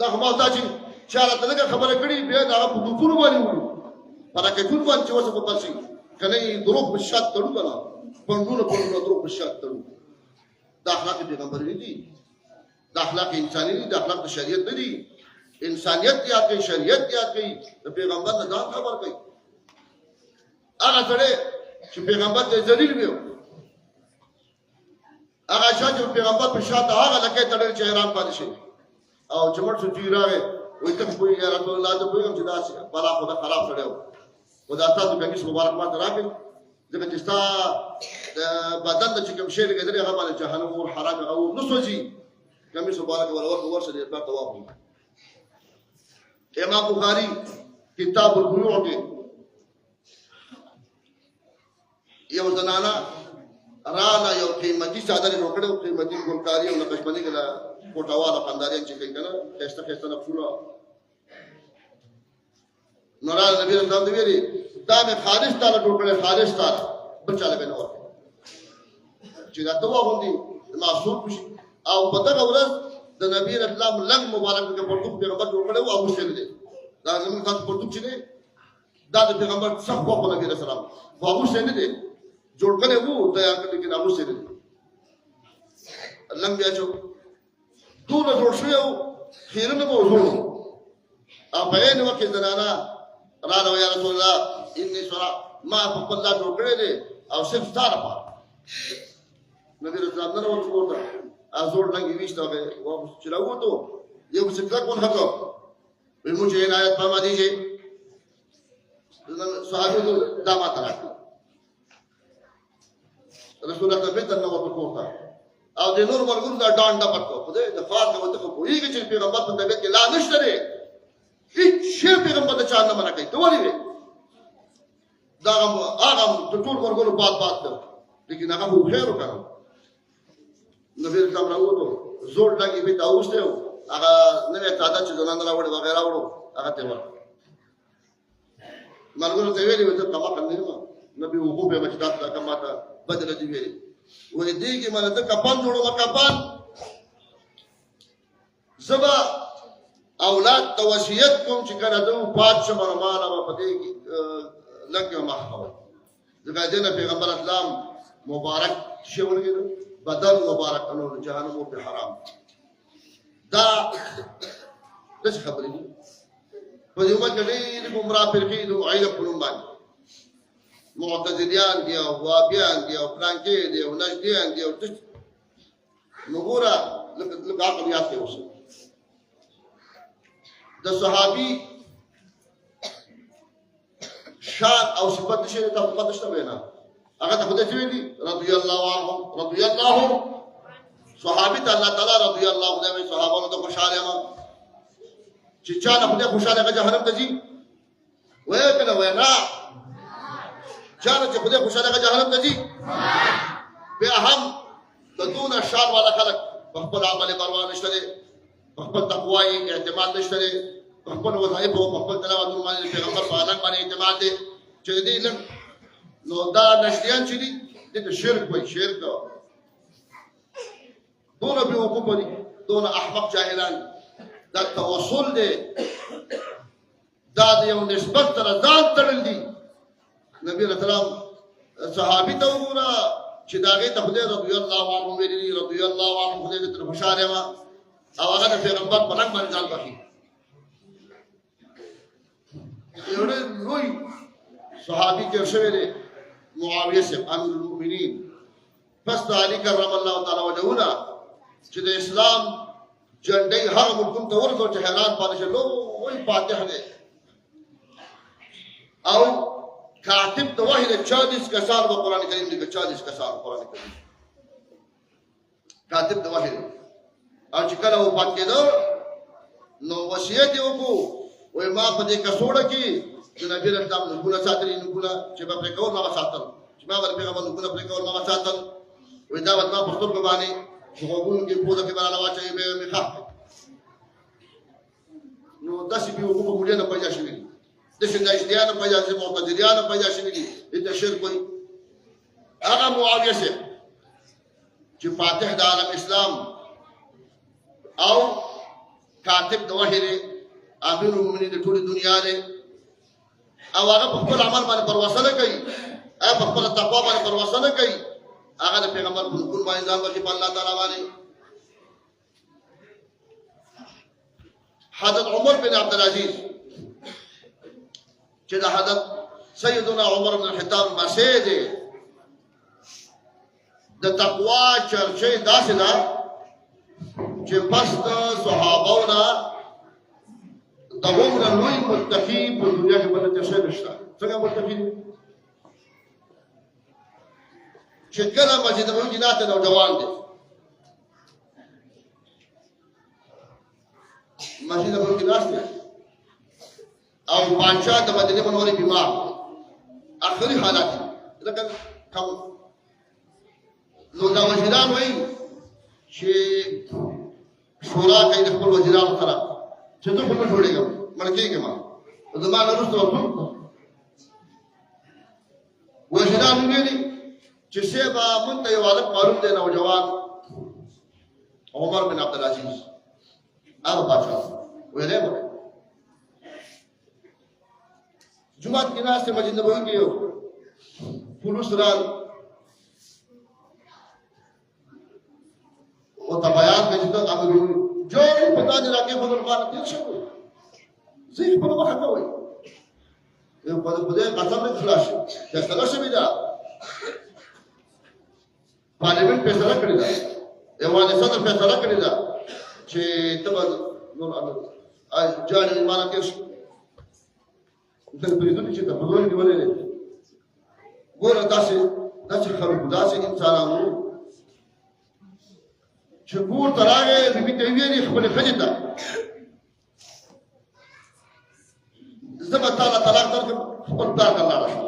دا هم تا چې چاره ته خبره کړي به دا په دوپونو باندې وړي پراکه ټول باندې اوسه په پاسي کنه دروغ په شات تړو کنه پندونه دروغ په شات تړو دا اخلاق پیغمبر دي دا اخلاق انساني دي دا اخلاق شریعت دي انسانیت یاد کوي شریعت یاد کوي د پیغمبر نه ځان خبر کوي هغه سره چې پیغمبر ته ذلیل وي هغه چې پیغمبر په شاته هغه لکه تړل چې حیران پاتې شي او چمړ شو چیرې وي ته په یا رسول الله ته پیغام چې دا بلا خدا خراب کړو خدا تاسو کمیس مبارک ماته راکړي ځکه چې ستا د بدن د کوم شی لګیدل هغه باندې جهنم او حرام او نسوځي کمیس مبارک ورسره دې په تواب امام بخاری کتاب البیوع کې یو زنانا رانا یو قیمتي صادر روکړو قیمتي ګلکاری او نقشبندي کله کوټاواله خانداري چې کوي کنه خسته خسته نقشونه نورال نبی رسول الله ویلي دا به خالص تعالی ټوکړه خالص تعالی بچاله به نو چې دا دوا غوندي معصوم شي او په دغه ورځ د نبی رسول الله لنګ مبارک کې پرتو پیغمبر جوړ کړو ابو سید دي دا زموږ تاسو پرتو چې دا د پیغمبر څخه په نبی رسول الله ابو سید دي جوړ کړو وو تیار کړی کې ابو سید دي لنګ بیا چې ټول جوړ شو خیرنه موضوع ا په ان وخت زنانا رانا یا رسول الله انی سرا ما په الله جوړ کړی دي او صرف ستاره پاره نبی رسول الله نن ورته ازور لنګي ویشتاګه و چې راوته یو څه کله کوم هغه به موږ یې عنایت فرما دیږي صحابه دا ما ترا رسول الله به تنه ورته کوته او د نور مرګونو دا ډانډه پټو په دې د فاطمه وته کویږي چې پیغمبر په دغه کې لا نشته لري هیڅ شی پیغمبر ته چا نه منع کوي ته ولې دا هغه ټول مرګونو باد کړ لیکن هغه خو خیر وکړو نبی رسول الله وته زور لګي به تاسو هغه نوې تعداد چې زنان راوړي وغیرہ وړو هغه ته ور مرګونو ته ویلي وته کما کنه نبی وګو به مشتاق دا کما ته بدل دی ویلي ولې دې کې مله ته کپان جوړو کپان زبا اولاد ته وصیت کوم چې کله د وفات شم نو ما نه به په دې لږ مخ کوئ ځکه دې نه پیغمبر اسلام مبارک شی ورګېده بدل مبارک نو جهنم په حرام دا داسې خبرې دي په دې امت کې ډېرې ګمراه فرقې دي علم په نوم باندې معتزلیان دي او وهابیان دي او پلانکې دي او نجدیان دي او نو ګوره لږ عقل یاد کړئ اوس د صحابي شان او صفت شي ته پته شته وینا هغه ته خدای ویلي رضی الله عنهم رضی الله صحابي ته الله تعالی رضی الله عنهم صحابانو ته خوشاله ما چې چا نه خدای خوشاله هغه جهنم ته ځي وای کنه وینا چا نه چې خدای خوشاله هغه جهنم ته ځي به هم د دون شان والا خلق خپل عمل پروا نشته خپل تقوا اعتماد نشته خپل وظایف او خپل تلاوت باندې پیغمبر په اعلان باندې اعتماد دي چې دې لږ نو دا نشديان چې دي د شرک وای شرک دونه به وقوف دي دونه احمق جاهلان دا توسل دي دا یو نسبت تر ځان تړل دي نبی رسول الله صحابي ته وګوره چې داګه ته خدای رضی الله عنه ویلي رضی الله عنه خدای دې تر خوشاله ما او هغه د پیغمبر په نام باندې ځان بخي یو لوی صحابي کې شوی دی معاویه سے امیر المؤمنین پس علی کرم الله تعالی وجهنا چې د اسلام جنډي هر ملکم ته ورته چې حیران پاتې شو وای فاتح دی او کاتب د وحی د 40 کسان په قران کریم کې 40 کسان قران کریم کاتب د وحی او چې کله وفات کېدو نو وصیت یې وکړو وای ما په دې کڅوړه کې د نبی رسول الله نو ساتلی نو چې په پرکور ما ساتل چې ما ور پیغمبر نو په پرکور ما ساتل وای دا وخت ما په سترګو باندې وګورم کې په دې کې باندې واچي به میخه نو داسې به وګورم په ګډه نه پیدا شي د شندایشتیانو پیدا شي معتزلیانو پیدا شي دي د شرک وي هغه معاویه سي چې فاتح د عالم اسلام او کاتب د وحی امیر المؤمنین د ټول دنیا له او هغه په خپل عمل باندې پرواز نه کوي هغه په خپل تقوا باندې پرواز نه کوي هغه د پیغمبر په حکم باندې ځان ورکړي په الله تعالی باندې حضرت عمر بن عبد العزيز چې د حضرت سیدنا عمر بن الخطاب مسجد د تقوا چرچه داسې ده چې پس د صحابهونه د عمر لوی متقی په دنیا کې باندې څه نشته څنګه متقی چې کله مسجد نبوي نه ته نوجوان دي مسجد نبوي کې ناشته او بادشاہ د مدینه منورې بیمار اخري حالات لکه کوم نو دا وزیران وایي چې شورا کوي د خپل وزیرانو سره چې ته په جوړېږم ملکیږي ما زما نه رسته وته وزیران ویلي چې شیبا مونږ ته یو حالت معلوم دی نوجوان عمر بن عبد العزيز هغه بادشاہ ویلې مو جمعه کې ناس مسجد نبوي کې یو پولیس رال او ته بیان کوي چې هغه جو پتا نه راکې په دربار کې څه وي زه په لوخه کوي یو په دې قسم نه خلاص چې څنګه شوی دا پارلیمنت فیصله کړی دا ایوان صدر فیصله کړی دا چې تبع نور جان ایمان کې د پریدونکو چې د بدلون نیولې ګوره داسې خلکو داسې انسانانو چې کور ته راغی بي ته ویلي خپلې ښځې ته زه به تا له طلاق درکړم خپل پلار ته لاړه شم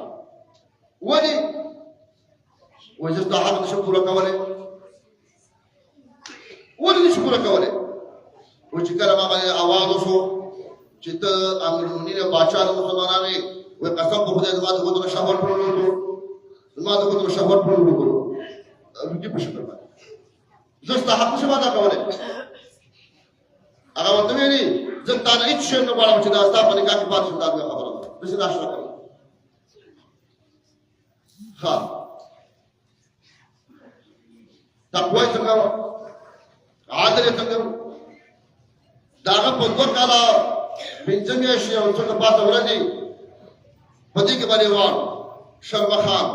ولې وایي زه ستا حق نشم پوره کولی ولې نشم پوره کولی وایي چې کله ما باندې اواز وشو چې ته امیر المؤمنین باچا د مسلمانانو یې وایي قسم په خدای زما د ګوتو شهوت پرول وکړو زما د ګوتو شهوت پرول وکړو روږي په شکر باندې زه ستا حق نشم ادا کولی هغه ورته ویلي زه تا نه هېڅ شی نه غواړم چې دا ستا په نکاح کې پاتې شم دا بیا خبره ده داسې ناشته کوي ښه تقوا یې څنګه وه عادل یې څنګه و د هغه په 2 کاله 5 میاشتې او څه پاته ورځې په دې کې به لیوان شرمخان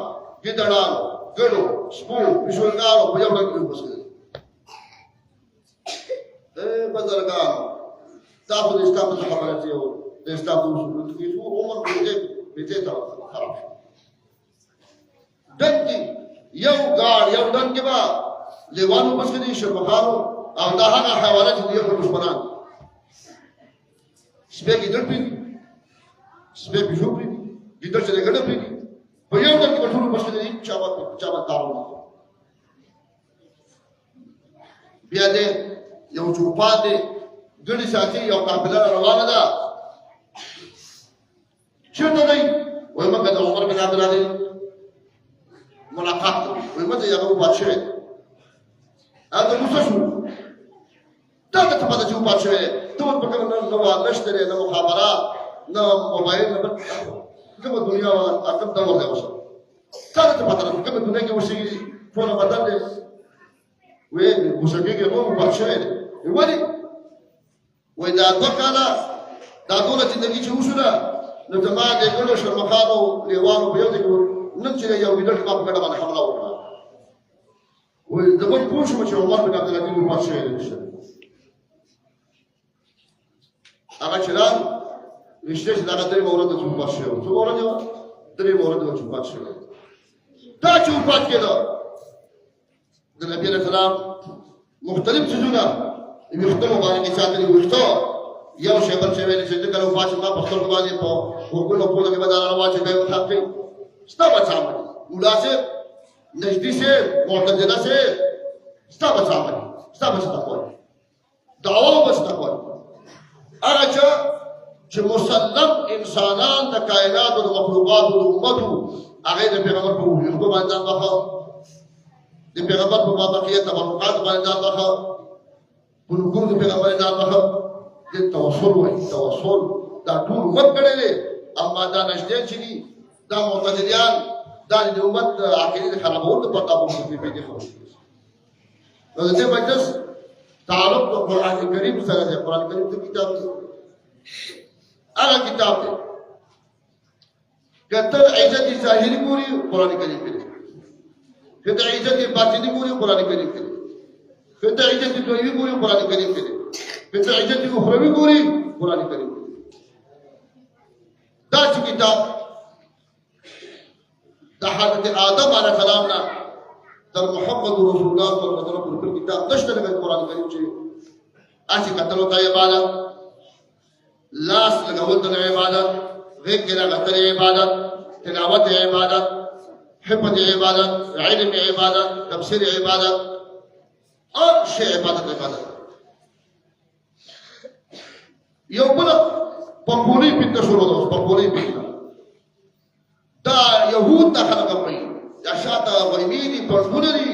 ګیدړان ګډو سپو پیشوګانو په یو ډول کې اوبسېدل بزرګانو دا خو د اسلام څخه خبره چې د اسلام د اصولو کې څو عمر به دې ته خراب شو دنګي یو ګاډ یو ډن کې به لیوانو اوبسېدي شرمخانو او دا هغه حیوانات چې یو دشمنان سپی ګیدړ پرېږدي سپی پیشو پرېږدي ګیدړ چې د ګډه پرېږدي په یو ډول کې به ټول اوبسېدي چا به کار ونه کړي بیا دې یو چوپان دی ګړي ساتي یو قافله روانه ده چېرته دی وایي موږ د عمر بن عبدالعزیز ملاقات کوو وایي موږ یې هغه وفات شوی دی هغه غوسه شو تا ته څه پته چې وفات شوی دی ته اوس په کومه نه نشته دی نه مخابرات نه موبایل نه بل کومه دنیا وه کوم دور دی اوس تا ته څه پته ده کومه دنیا کې اوسېږي ټوله بدل دی وایي غوسه کېږي نو وفات شوی دی ولې وایي دا 2 کاله دا ټوله زندګي چې وشوله نو زما د ګډو شرمخانو لیوانو په یو ځای کې نن چې یو ګیدړ ما په ګډه باندې حمله وکړه وایي زه به پوه شوم چې عمر بن عبدالعزیز وفات شوی دی هغه چې راغی رښتیا چې دغه 3 ورځې چې وفات شوی څو ورځې وه 3 ورځې چې وفات شوی دا چې وفات کېده د نبي علیه السلام مختلف څیزونه ویښته مبارکې ساتلي ویښته یو شی بل شی ویلې چې ته کله وفات شې ما په سترګو باندې په غوږونو پوله کې به دا راواچوي بیا یې ورته کوي ستا بچا مړي ملا صاحب نجدي صاحب معتزله صاحب ستا بچا مړي ستا بچا ته کوي دعوا به ستا کوي هغه چا چې مسلم انسانان د کائناتو د مخلوقاتو د امتو هغه د پیغمبر په ویښتو باندې ځان بخه د پیغمبر په مابقیه تبرکات باندې ځان بخه ګونګون د پیغمبر ځان بخه د توسل وایي توسل دا ټول امت کړی دی اما دا نجدیان چې دي دا معتزلیان دا د امت د عقیدې د خرابولو لپاره دا موږ په دې خبرې نو د دې مجلس تعلق د قرآن کریم سره دی قرآن کریم د کتاب دی هغه کتاب دی که ته عزت ظاهري ګوري قرآن کریم کې دی که ته عزت باطني ګوري قرآن کریم کې دی که ته عزت دنیوي ګوري قرآن کریم کې دی که ته عزت اخروي ګوري قرآن کریم کې دی دا چې کتاب د حضرت آدم علیه السلام نه تر محمد رسول الله صلی الله علیه وسلم پر کتاب نشته لکه قرآن کریم چې اسی قتلو ته عبادت لاس لګول ته عبادت غیږ کې راغتل عبادت تلاوت عبادت حفظ عبادت علم عبادت تفسیر عبادت اور شی عبادت یو بل پپوری پیته شروع ده پپوری پیته دا يهود داخله کوي یا شاته وایمینی پرځونه دي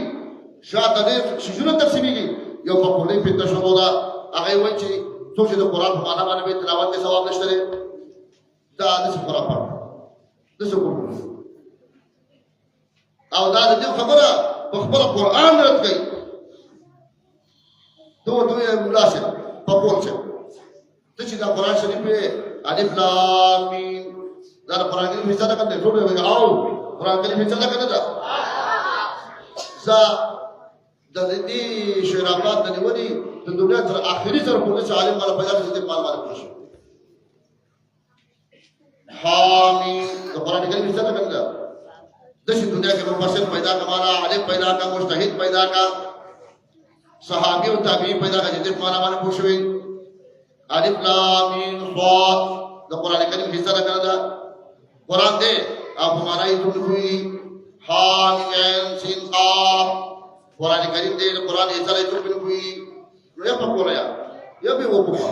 شاته دې شجره تقسیمېږي یو پپوری پیته شروع ده هغه وایي چې څوک د قرآن په معنا باندې تلاوت کې ثواب نشته دا د څه خبره د څه او دا د خبره په خپل قرآن رد کوي دوی مناسب په پورته ته چې دا قرآن شریف الف لام میم دا قرآن کریم هیڅ څه نه ټول وي او قرآن کریم هیڅ څه نه ده ز د دې شرافات د نیولې د دنیا تر اخري تر پورې چې عالم والا پیدا کړي په مال باندې شي حامیم د قرآن کریم هیڅ څه نه ده د شي دنیا کې مفسر پیدا کمانا عالم پیدا کا مجتهد پیدا کا صحابي او تابعین پیدا کا چې په معنا باندې پوښوي الف لام میم صاد د قرآن کریم هیڅ څه نه ده قرآن دې او معنا یې ټولوي حامیم سین قاف قرآن کریم دې قرآن یې څه ټولوي نو یا په کوله یا به وګورئ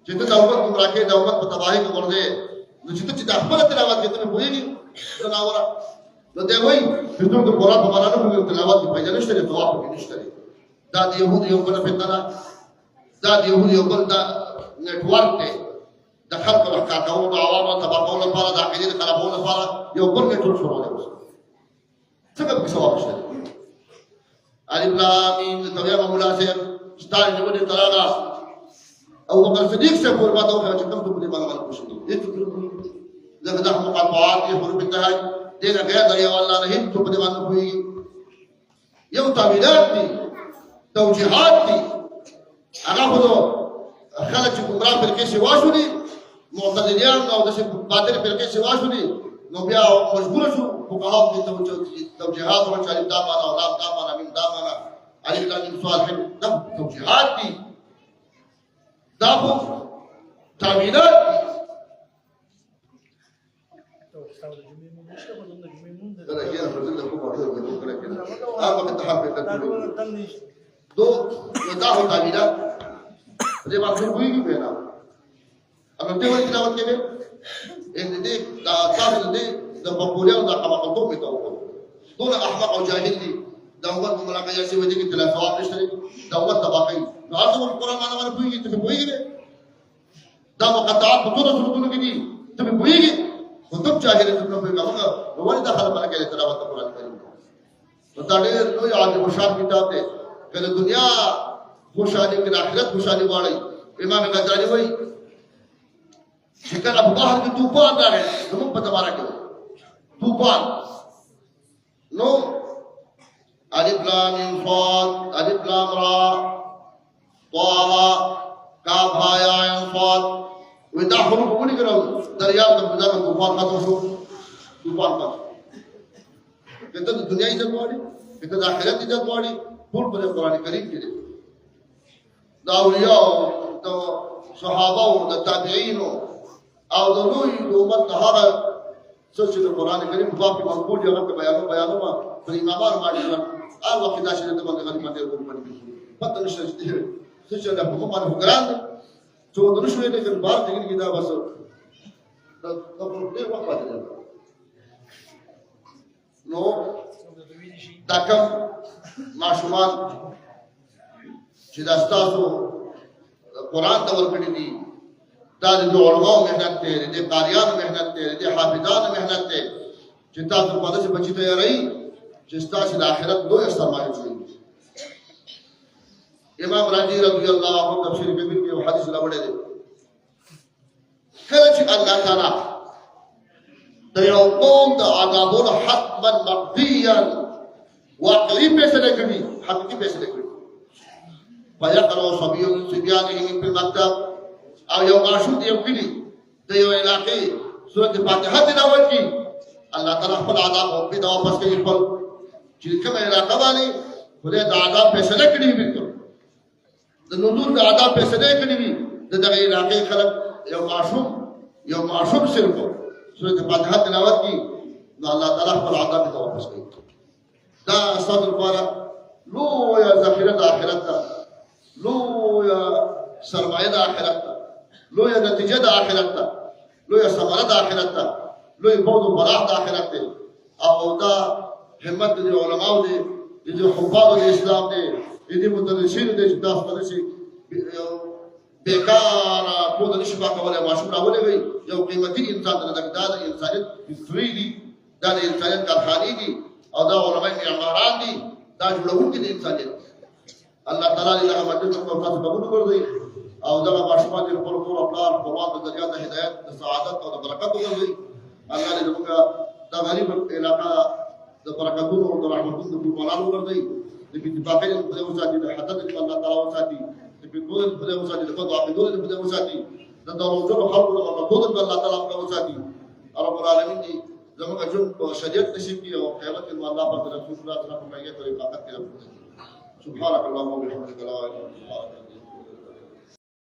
چې د امت گمراه کې د امت په تباہی کې ورته نو چې ته د خپل تلاوت کې ته پوهیږي زناوره نو دی وایي چې څوک د قرآن په معنا نه پوهیږي تلاوت په پیدا نشته ثواب کې نشته دا د يهود یو بل فتنه دا د یهودي یو بل دا نیټورک دی د خلکو د ښکارکولو د عوامو طبقو لپاره د عقیدې د خرابولو لپاره یو بل نیټورک شروع دی اوس څنګه پکې ثواب شته الف لام میم د تویا مولا صاحب ستاسو ژبه ته راغله او بکر صدیق سے قربات او چې کوم ته په دې باندې خوشي دي دغه د مقاطعات کې حروف انتهای دغه غیر د یو الله نه هیڅ په دې باندې کوي یو تعبیرات دي توجیهات دي هغه خو خلک چې ګمراه فرقې سوا شو دي معتدلیان او د باطل فرقې سوا شو دي نو بیا مجبور شو فقها دې توجیهات او چې دا معنا او دا معنا مين دا معنا الف لام میم سوال دا توجیهات دي دا خو تعبیرات دي دا یې په دې په کومه ټول کې کړه کنه هغه په تحقیق دو دا هو تعبیرات دې باندې وایي به نه اما دې وایي دا وکړي ان دې دا تاسو دې د مقبولیت د حقیقتو په توګه دون احمق او جاهل دي دا هو په ملاقات یې وایي چې تلفات نشته دا هو تباقي نو هغه قرآن باندې وایي ته وایي دا مقطعات په ټولو صورتونو کې دي ته وایي وتب جاهل ته په هغه نو ولې دخل ملګری تلاوت قرآن کریم نو دا ډېر لوی عالم شان کتاب دی کله دنیا خوشالي کې آخرت خوشالي واړی امام غزالی وایي چې کله په بحر کې طوفان راغی نو په تبارک کې طوفان نو الف لام میم صاد الف لام را طه کاف ها یا عین صاد ودا حروف ونی کړو دریاب د بازار طوفان ختم شو طوفان ختم کته د دنیا عزت واړي کته د آخرت عزت واړي ټول په قرآن کریم کې دي دا اولیاء د صحابه او د تابعین او د لوی امت هغه څه چې د قرآن کریم په باندې منقول یو بیانونه پر امامان باندې هغه وخت دا چې د باندې غلطه دی ورپړي پته نشته چې د حکومت وګران څو درشوي د بار دغه کې دا بس دا په ډېر وخت پاتې نو دا کوم معشومان چې دا ستاسو قرآن ته ورکړي دي دا د علماء مهنت دی د قاریانو مهنت دی د حافظانو مهنت دی چې تاسو په دې بچی تیاری چې تاسو د آخرت لوی سرمایه جوړوي امام رازی رضی الله عنه تفسیر کبیر کې یو حدیث راوړی دی کله چې الله تعالی د یو قوم د عذابونو حتما مقضیا واقعي فیصله کوي حقيقي فیصله کوي فيقرأ صبي صبيانهم في المكتب او یو ماشوم دی یو کلی د یو علاقې سورۃ فاتحه تلاوت کی الله تعالی خپل عذاب او په دا واپس کوي خپل چې کومه علاقه باندې خدای د عذاب فیصله کړی وي د نزول د عذاب فیصله کړی وي دغه علاقې خلک یو ماشوم صرف سورۃ فاتحه تلاوت کی نو الله تعالی خپل عذاب ته واپس کوي دا صبر لپاره لو یا ذخیره د آخرت لو یا سرمایه د آخرت لو یا نتیجه د آخرت لو یا ثمره د آخرت لو یا بود و براح د آخرت او دا همت د علماء دي د حفاظ د اسلام دي د مدرسین دي چې تاسو په دې بیکار په دې شپه کوله ماشوم راولې یو قیمتي انسان د انسانیت فطری دي دا د انسانیت کارخانې دي او دا علماء معماران دي دا جوړونکي د انسانیت الله تعالی دې هغه مدد او تاسو قبول کړئ او دا ماشومان د خپل کور خپل قرآن د ذریعہ د هدایت د سعادت او د برکت وګرځي الله دې موږ دا غریب علاقہ د برکتونو او د رحمتونو په قرآن وګرځي د اتفاقین په دې وساتي د حدد الله تعالی وساتي د بدون په دې وساتي د قضا عقیدو په دې وساتي د دروځو خلق د مقصود الله تعالی په وساتي رب العالمین دې زموږ جون په شریعت نشي کی او قیامت کې الله پاک رسول الله صلی الله علیه وسلم په طریقه کې سبحانك اللهم وبحمدك لا اله الا انت